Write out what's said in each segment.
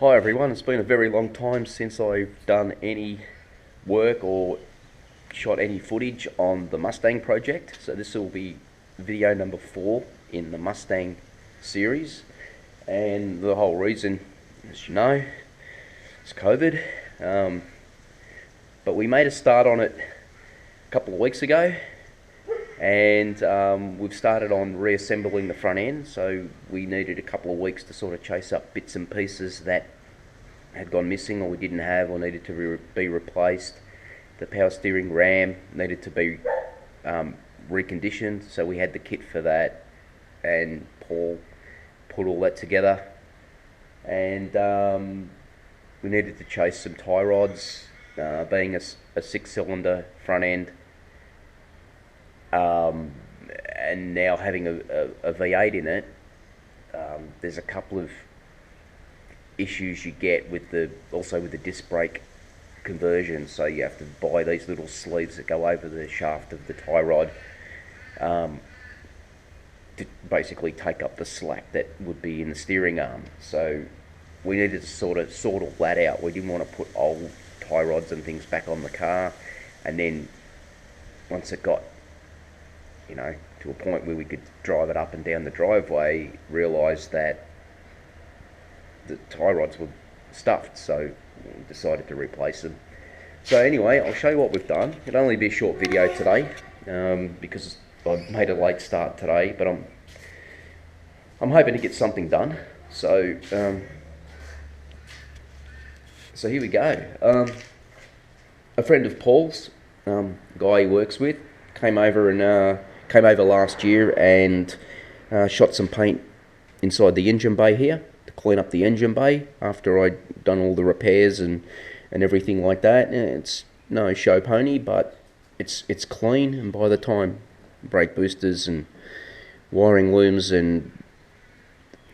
Hi everyone, it's been a very long time since I've done any work or shot any footage on the Mustang project. So this will be video number 4 in the Mustang series. And the whole reason, as you know, is COVID. But we made a start on it a couple of weeks ago. And we've started on reassembling the front end, so we needed a couple of weeks to sort of chase up bits and pieces that had gone missing or we didn't have or needed to be replaced. The power steering ram needed to be reconditioned, so we had the kit for that, and Paul put all that together. And we needed to chase some tie rods, being a 6-cylinder front end. And now having a V8 in it, there's a couple of issues you get with the disc brake conversion. So you have to buy these little sleeves that go over the shaft of the tie rod to basically take up the slack that would be in the steering arm. So we needed to sort all that out. We didn't want to put old tie rods and things back on the car, and then once it got to a point where we could drive it up and down the driveway, realised that the tie rods were stuffed, so we decided to replace them. So anyway, I'll show you what we've done. It'll only be a short video today, because I've made a late start today, but I'm hoping to get something done. So so here we go. A friend of Paul's, guy he works with, came over last year and shot some paint inside the engine bay here to clean up the engine bay after I'd done all the repairs and everything like that. And it's no show pony, but it's clean, and by the time brake boosters and wiring looms and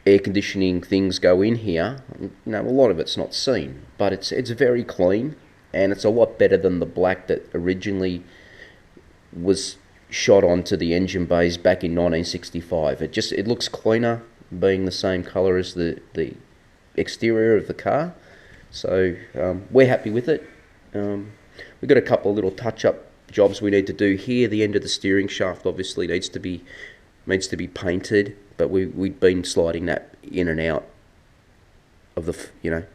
air conditioning things go in here, a lot of it's not seen, but it's very clean, and it's a lot better than the black that originally was shot onto the engine bays back in 1965. It looks cleaner, being the same colour as the exterior of the car. So we're happy with it. We've got a couple of little touch-up jobs we need to do here. The end of the steering shaft obviously needs to be painted, but we've been sliding that in and out of the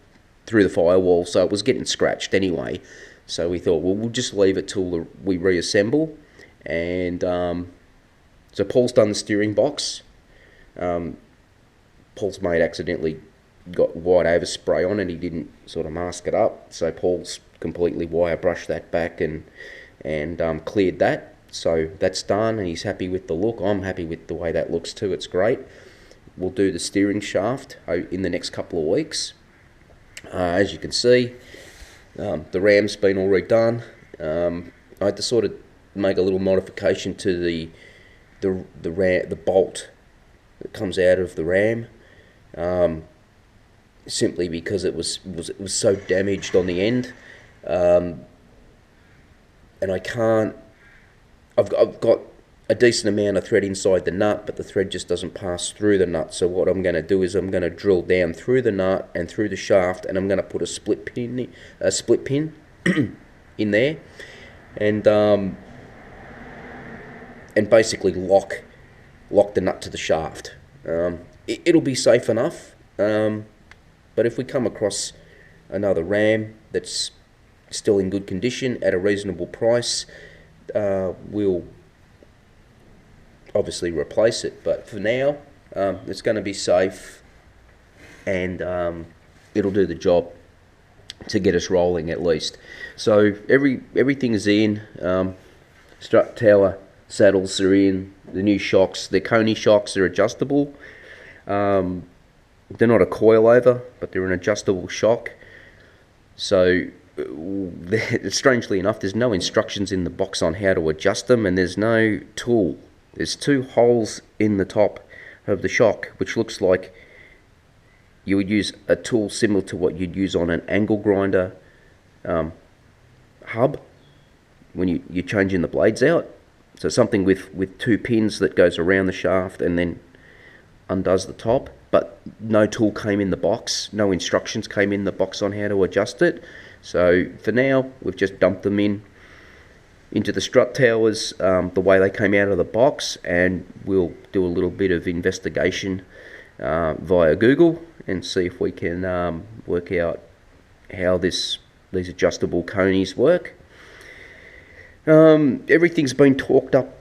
through the firewall, so it was getting scratched anyway. So we thought, well, we'll just leave it till we reassemble. And so Paul's done the steering box. Paul's mate accidentally got white overspray on it. He didn't sort of mask it up, so Paul's completely wire brushed that back and cleared that. So that's done, and he's happy with the look. I'm happy with the way that looks too. It's great. We'll do the steering shaft in the next couple of weeks. As you can see, the ram's been all redone. I had to sort of make a little modification to the bolt that comes out of the ram, simply because it was so damaged on the end, and I've got a decent amount of thread inside the nut, but the thread just doesn't pass through the nut. So what I'm going to do is I'm going to drill down through the nut and through the shaft, and I'm going to put a split pin in there, and basically lock the nut to the shaft. It'll be safe enough, but if we come across another ram that's still in good condition at a reasonable price, we'll obviously replace it. But for now, it's going to be safe, and it'll do the job to get us rolling at least. So everything is in. Strut tower saddles are in. The new shocks, the Coney shocks, are adjustable. They're not a coilover, but they're an adjustable shock. So strangely enough, there's no instructions in the box on how to adjust them, and there's no tool. There's 2 holes in the top of the shock, which looks like you would use a tool similar to what you'd use on an angle grinder hub when you're changing the blades out. So something with 2 pins that goes around the shaft and then undoes the top. but no tool came in the box, no instructions came in the box on how to adjust it. So for now, we've just dumped them into the strut towers the way they came out of the box, and we'll do a little bit of investigation via Google and see if we can work out how these adjustable conies work. Everything's been torqued up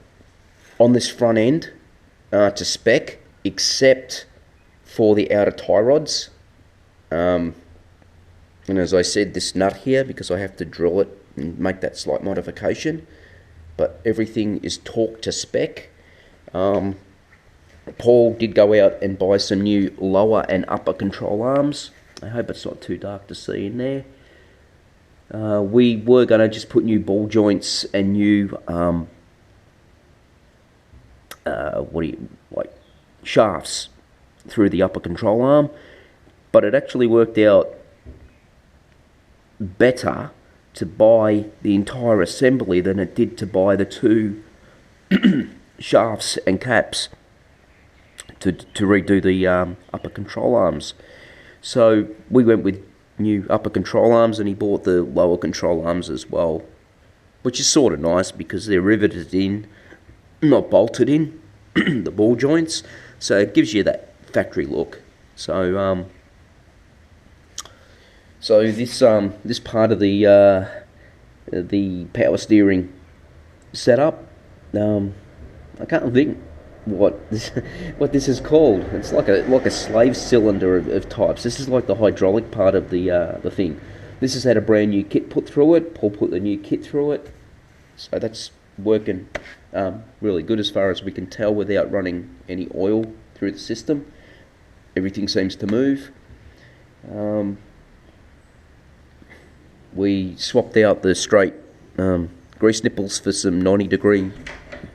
on this front end to spec, except for the outer tie rods. And as I said, this nut here, because I have to drill it and make that slight modification, but everything is torqued to spec. Paul did go out and buy some new lower and upper control arms. I hope it's not too dark to see in there. We were going to just put new ball joints and new shafts through the upper control arm, but it actually worked out better to buy the entire assembly than it did to buy the two shafts and caps to redo the upper control arms. So we went with new upper control arms, and he bought the lower control arms as well, which is sort of nice because they're riveted in, not bolted in, the ball joints, so it gives you that factory look. So this part of the power steering setup, I can't think what this is called. It's like a slave cylinder of types. This is like the hydraulic part of the thing. This has had a brand new kit put through it. Paul put the new kit through it, so that's working really good as far as we can tell without running any oil through the system. Everything seems to move. We swapped out the straight grease nipples for some 90-degree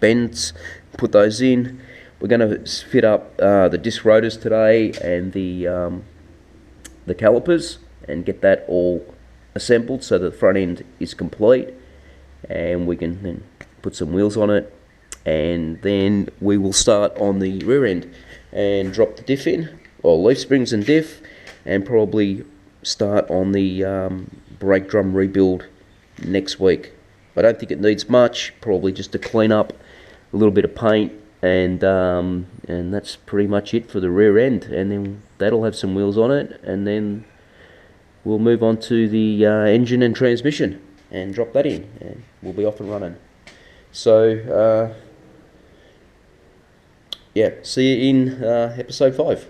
bends, put those in. We're going to fit up the disc rotors today and the calipers and get that all assembled so the front end is complete, and we can then put some wheels on it, and then we will start on the rear end and drop the diff in, or leaf springs and diff, and probably start on the brake drum rebuild next week. I don't think it needs much, probably just a clean up, a little bit of paint, and that's pretty much it for the rear end, and then that'll have some wheels on it, and then we'll move on to the engine and transmission and drop that in, and we'll be off and running. So yeah, see you in episode 5.